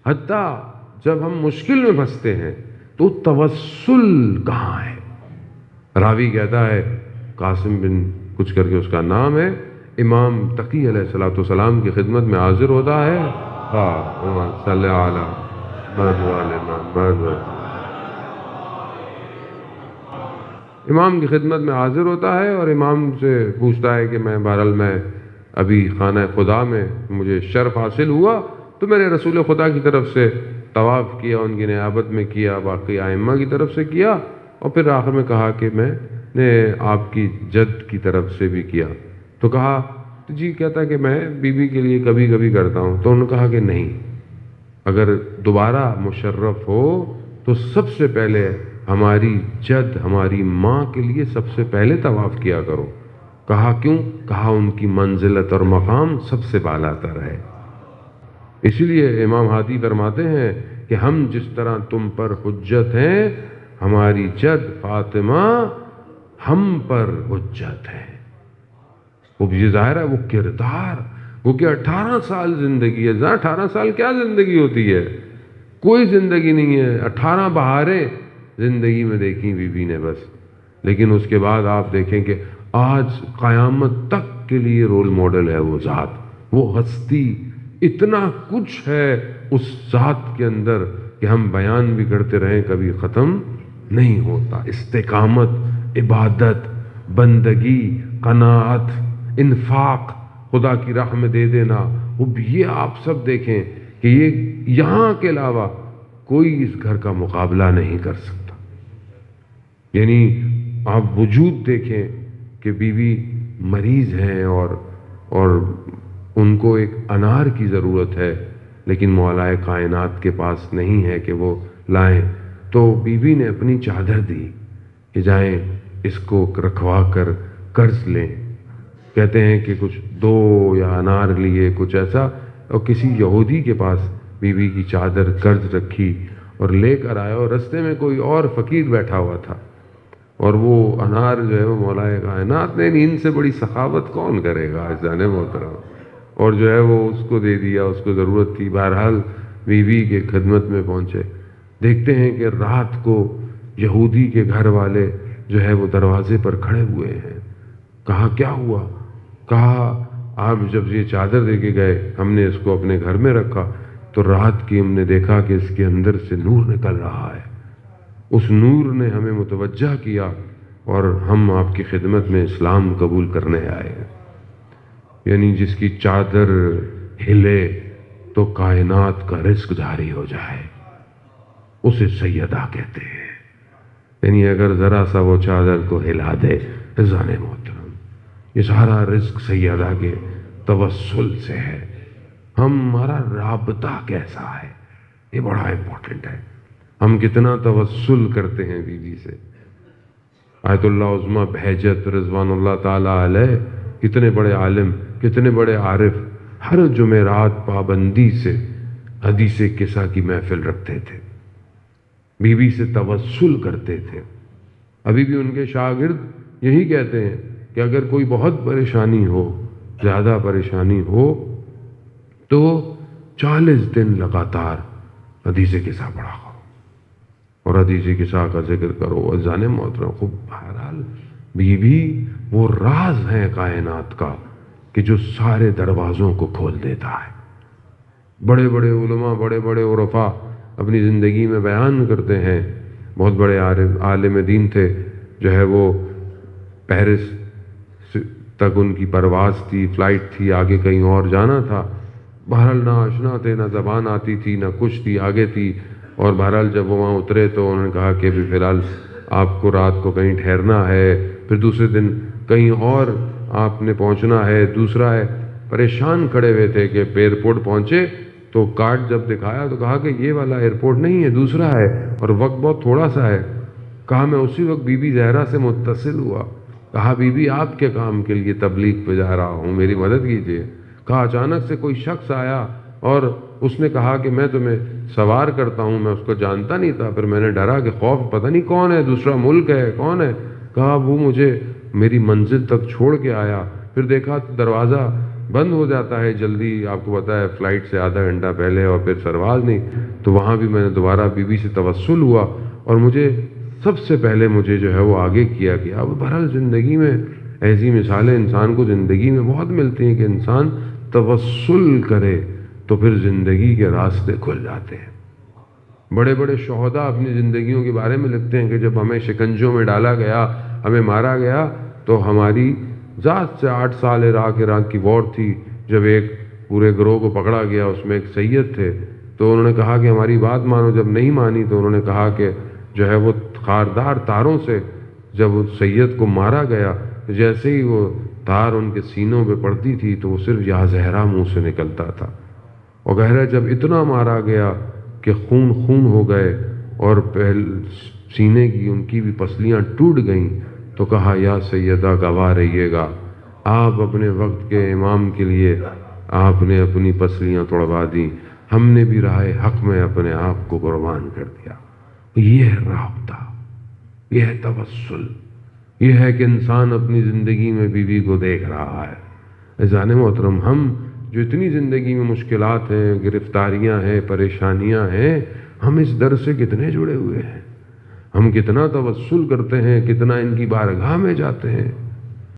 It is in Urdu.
حتیٰ جب ہم مشکل میں پھنستے ہیں تو توسل کہاں ہے؟ راوی کہتا ہے قاسم بن کچھ کر کے اس کا نام ہے، امام تقی علیہ الصلوۃ والسلام کی خدمت میں حاضر ہوتا ہے، صلی علی محمد، امام کی خدمت میں حاضر ہوتا ہے اور امام سے پوچھتا ہے کہ بہرحال میں ابھی خانہ خدا میں مجھے شرف حاصل ہوا تو میں نے رسول خدا کی طرف سے طواف کیا، ان کی نیابت میں کیا، باقی ائمہ کی طرف سے کیا، اور پھر آخر میں کہا کہ میں نے آپ کی جد کی طرف سے بھی کیا۔ تو کہا جی، کہتا کہ میں بیوی کے لیے کبھی کبھی کرتا ہوں۔ تو انہوں نے کہا کہ نہیں، اگر دوبارہ مشرف ہو تو سب سے پہلے ہماری جد، ہماری ماں کے لیے سب سے پہلے طواف کیا کرو۔ کہا کیوں؟ کہا ان کی منزلت اور مقام سب سے بالا تر ہے۔ اسی لیے امام ہادی فرماتے ہیں کہ ہم جس طرح تم پر حجت ہیں، ہماری جد فاطمہ ہم پر حجت ہے۔ وہ بھی ظاہر ہے وہ کردار، وہ کہ 18 سال زندگی ہے۔ 18 سال کیا زندگی ہوتی ہے؟ کوئی زندگی نہیں ہے۔ 18 بہاریں زندگی میں دیکھی بی بی نے بس، لیکن اس کے بعد آپ دیکھیں کہ آج قیامت تک کے لیے رول ماڈل ہے وہ ذات، وہ ہستی۔ اتنا کچھ ہے اس ذات کے اندر کہ ہم بیان بھی کرتے رہیں کبھی ختم نہیں ہوتا۔ استقامت، عبادت، بندگی، قناعت، انفاق، خدا کی راہ میں دے دینا، یہ آپ سب دیکھیں کہ یہ یہاں کے علاوہ کوئی اس گھر کا مقابلہ نہیں کر سکتا۔ یعنی آپ وجود دیکھیں کہ بیوی مریض ہیں اور ان کو ایک انار کی ضرورت ہے، لیکن مولا کائنات کے پاس نہیں ہے کہ وہ لائیں، تو بیوی نے اپنی چادر دی کہ جائیں اس کو رکھوا کر قرض لیں۔ کہتے ہیں کہ کچھ 2 یا انار لیے کچھ ایسا، اور کسی یہودی کے پاس بیوی کی چادر قرض رکھی اور لے کر آیا، اور رستے میں کوئی اور فقیر بیٹھا ہوا تھا، اور وہ انار جو ہے وہ مولا کائنات نے، ان سے بڑی سخاوت کون کرے گا عزیزان محترم، اور جو ہے وہ اس کو دے دیا، اس کو ضرورت تھی۔ بہرحال بیوی کے خدمت میں پہنچے، دیکھتے ہیں کہ رات کو یہودی کے گھر والے جو ہے وہ دروازے پر کھڑے ہوئے ہیں۔ کہا کیا ہوا؟ کہا آپ جب یہ چادر دے کے گئے، ہم نے اس کو اپنے گھر میں رکھا تو رات کی ہم نے دیکھا کہ اس کے اندر سے نور نکل رہا ہے، اس نور نے ہمیں متوجہ کیا اور ہم آپ کی خدمت میں اسلام قبول کرنے آئے۔ یعنی جس کی چادر ہلے تو کائنات کا رزق جاری ہو جائے، اسے سیدہ کہتے ہیں۔ یعنی اگر ذرا سا وہ چادر کو ہلا دے، عزیزان محترم، یہ سارا رزق سیدہ کے توسل سے ہے۔ ہمارا رابطہ کیسا ہے، یہ بڑا امپورٹنٹ ہے۔ ہم کتنا توسل کرتے ہیں بیوی سے۔ آیت اللہ عظمیٰ بہجت رضوان اللہ تعالیٰ علیہ، کتنے بڑے عالم، کتنے بڑے عارف، ہر جمعرات پابندی سے حدیث قصہ کی محفل رکھتے تھے، بیوی سے توسل کرتے تھے۔ ابھی بھی ان کے شاگرد یہی کہتے ہیں کہ اگر کوئی بہت پریشانی ہو، زیادہ پریشانی ہو، تو 40 دن لگاتار حدیث قصہ پڑھا کرو اور حدیث قصہ کا ذکر کرو۔ عزیزان محترم، خوب بہرحال بیوی وہ راز ہے کائنات کا کہ جو سارے دروازوں کو کھول دیتا ہے۔ بڑے بڑے علماء، بڑے بڑے عرفاء اپنی زندگی میں بیان کرتے ہیں، بہت بڑے عالم دین تھے، جو ہے وہ پیرس تک ان کی پرواز تھی، فلائٹ تھی، آگے کہیں اور جانا تھا۔ بہرحال نہ آشنا تھے، نہ زبان آتی تھی، نہ کچھ تھی، آگے تھی، اور بہرحال جب وہ وہاں اترے تو انہوں نے کہا کہ فی الحال آپ کو رات کو کہیں ٹھہرنا ہے، پھر دوسرے دن کہیں اور آپ نے پہنچنا ہے، دوسرا ہے۔ پریشان کھڑے ہوئے تھے کہ ایئرپورٹ پہنچے تو کارڈ جب دکھایا تو کہا کہ یہ والا ایئرپورٹ نہیں ہے، دوسرا ہے، اور وقت بہت تھوڑا سا ہے۔ کہا میں اسی وقت بی بی زہرا سے متصل ہوا، کہا بی بی آپ کے کام کے لیے تبلیغ پہ جا رہا ہوں، میری مدد کیجیے۔ کہا اچانک سے کوئی شخص آیا اور اس نے کہا کہ میں تمہیں سوار کرتا ہوں، میں اس کو جانتا نہیں تھا، پھر میں نے ڈرا کہ خوف، پتہ نہیں کون ہے، دوسرا ملک ہے، کون ہے۔ کہا وہ مجھے میری منزل تک چھوڑ کے آیا، پھر دیکھا دروازہ بند ہو جاتا ہے جلدی، آپ کو پتہ ہے فلائٹ سے آدھا گھنٹہ پہلے، اور پھر سرواز نہیں، تو وہاں بھی میں نے دوبارہ بی بی سے توسل ہوا، اور مجھے سب سے پہلے مجھے جو ہے وہ آگے کیا گیا۔ اب بہرحال زندگی میں ایسی مثالیں انسان کو زندگی میں بہت ملتی ہیں کہ انسان توسل کرے تو پھر زندگی کے راستے کھل جاتے ہیں۔ بڑے بڑے شہداء اپنی زندگیوں کے بارے میں لکھتے ہیں کہ جب ہمیں شکنجوں میں ڈالا گیا، ہمیں مارا گیا، تو ہماری ذات سے 8 سال عراق کی وار تھی، جب ایک پورے گروہ کو پکڑا گیا، اس میں ایک سید تھے، تو انہوں نے کہا کہ ہماری بات مانو، جب نہیں مانی تو انہوں نے کہا کہ جو ہے وہ خاردار تاروں سے جب اس سید کو مارا گیا، تو جیسے ہی وہ تار ان کے سینوں پہ پڑتی تھی تو وہ صرف یا زہرا منہ سے نکلتا تھا، اور گہرا جب اتنا مارا گیا کہ خون خون ہو گئے اور سینے کی ان کی بھی پسلیاں ٹوٹ گئیں، تو کہا یا سیدہ گواہ رہیے گا، آپ اپنے وقت کے امام کے لیے آپ نے اپنی پسلیاں توڑوا دیں، ہم نے بھی راہ حق میں اپنے آپ کو قربان کر دیا۔ یہ ہے رابطہ، یہ ہے توسل، یہ ہے کہ انسان اپنی زندگی میں بیوی کو دیکھ رہا ہے۔ عزیزان محترم، ہم جو اتنی زندگی میں مشکلات ہیں، گرفتاریاں ہیں، پریشانیاں ہیں، ہم اس در سے کتنے جڑے ہوئے ہیں، ہم کتنا توسل کرتے ہیں، کتنا ان کی بارگاہ میں جاتے ہیں۔